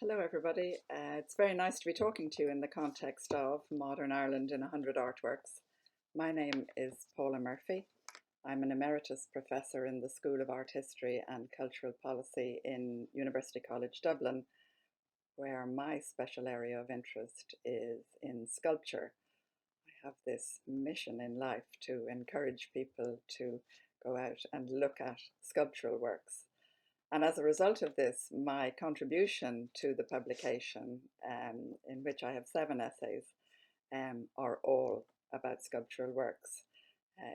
Hello, everybody. It's very nice to be talking to you in the context of Modern Ireland in 100 Artworks. My name is Paula Murphy. I'm an emeritus professor in the School of Art History and Cultural Policy in University College Dublin, where my special area of interest is in sculpture. I have this mission in life to encourage people to go out and look at sculptural works. And as a result of this, my contribution to the publication, in which I have 7 essays, are all about sculptural works.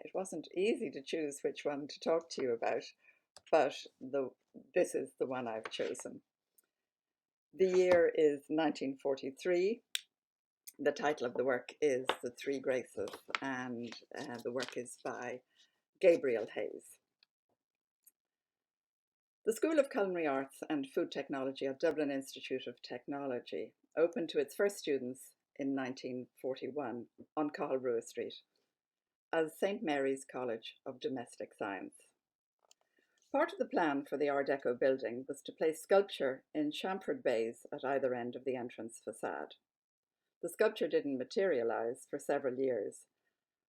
It wasn't easy to choose which one to talk to you about, but this is the one I've chosen. The year is 1943. The title of the work is The Three Graces, and the work is by Gabriel Hayes. The School of Culinary Arts and Food Technology at Dublin Institute of Technology opened to its first students in 1941 on Cathal Brugha Street as St. Mary's College of Domestic Science. Part of the plan for the Art Deco building was to place sculpture in chamfered bays at either end of the entrance facade. The sculpture didn't materialise for several years,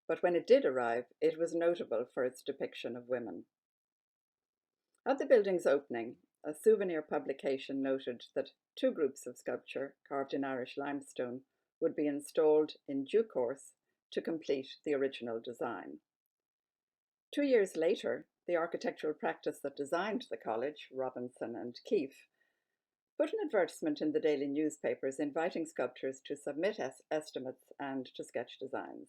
but when it did arrive, it was notable for its depiction of women. At the building's opening, a souvenir publication noted that 2 groups of sculpture carved in Irish limestone would be installed in due course to complete the original design. 2 years later, the architectural practice that designed the college, Robinson and Keefe, put an advertisement in the daily newspapers inviting sculptors to submit estimates and to sketch designs.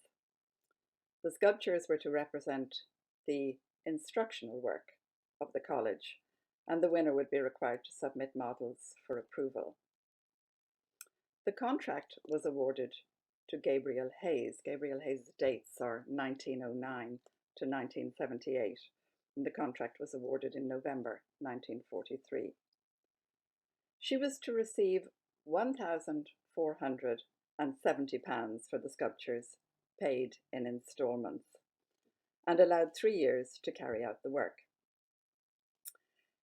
The sculptures were to represent the instructional work of the college, and the winner would be required to submit models for approval. The contract was awarded to Gabriel Hayes. Gabriel Hayes' dates are 1909 to 1978, and the contract was awarded in November 1943. She was to receive £1,470 for the sculptures, paid in instalments, and allowed 3 years to carry out the work.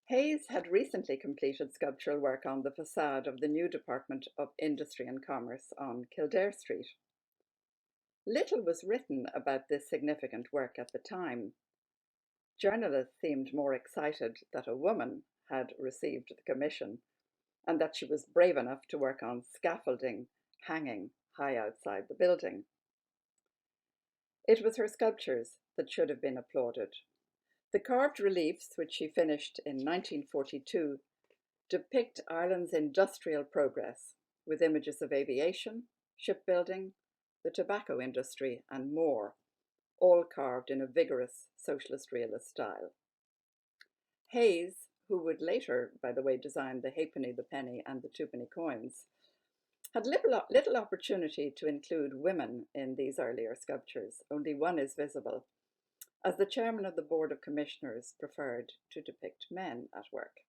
Hayes had recently completed sculptural work on the facade of the new Department of Industry and Commerce on Kildare Street. Little was written about this significant work at the time. Journalists seemed more excited that a woman had received the commission and that she was brave enough to work on scaffolding hanging high outside the building. It was her sculptures that should have been applauded. The carved reliefs, which she finished in 1942, depict Ireland's industrial progress, with images of aviation, shipbuilding, the tobacco industry, and more, all carved in a vigorous socialist realist style. Hayes, who would later, by the way, design the halfpenny, the penny, and the twopenny coins, had little opportunity to include women in these earlier sculptures. Only one is visible, as the chairman of the Board of Commissioners preferred to depict men at work.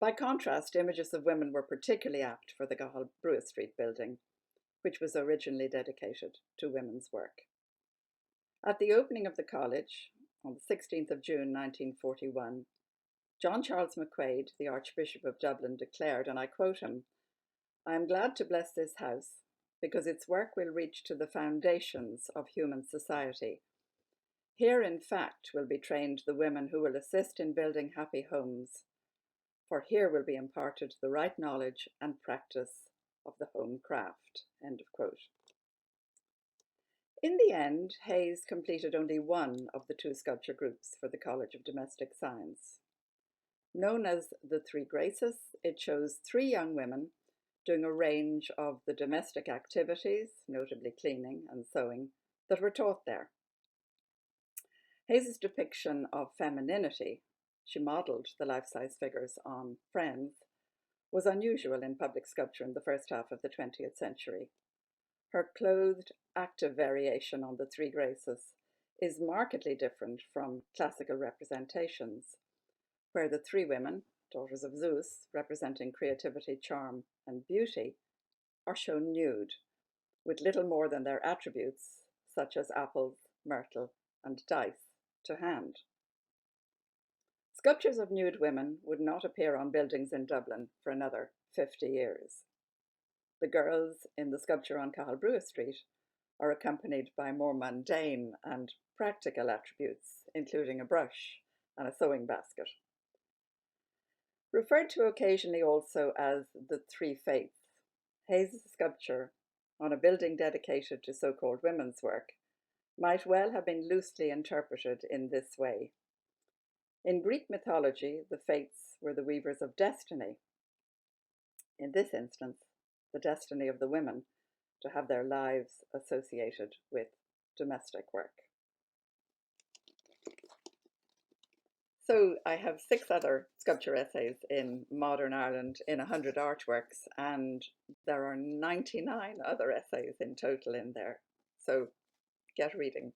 By contrast, images of women were particularly apt for the Cathal Brugha Street building, which was originally dedicated to women's work. At the opening of the college, on the 16th of June 1941, John Charles McQuaid, the Archbishop of Dublin, declared, and I quote him, "I am glad to bless this house, because its work will reach to the foundations of human society. Here, in fact, will be trained the women who will assist in building happy homes, for here will be imparted the right knowledge and practice of the home craft." End of quote. In the end, Hayes completed only one of the 2 sculpture groups for the College of Domestic Science. Known as the Three Graces, it shows 3 young women doing a range of the domestic activities, notably cleaning and sewing, that were taught there. Hayes' depiction of femininity, she modelled the life-size figures on Friends, was unusual in public sculpture in the first half of the 20th century. Her clothed, active variation on the Three Graces is markedly different from classical representations, where the 3 women, daughters of Zeus, representing creativity, charm, and beauty, are shown nude, with little more than their attributes, such as apples, myrtle, and dice, to hand. Sculptures of nude women would not appear on buildings in Dublin for another 50 years. The girls in the sculpture on Cathal Street are accompanied by more mundane and practical attributes, including a brush and a sewing basket. Referred to occasionally also as the Three Faiths, Hayes' sculpture on a building dedicated to so-called women's work might well have been loosely interpreted in this way. In Greek mythology, the Fates were the weavers of destiny. In this instance, the destiny of the women to have their lives associated with domestic work. So I have 6 other sculpture essays in modern Ireland in 100 artworks, and there are 99 other essays in total in there. So get reading.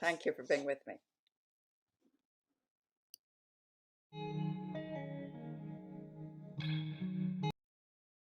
Thank you for being with me.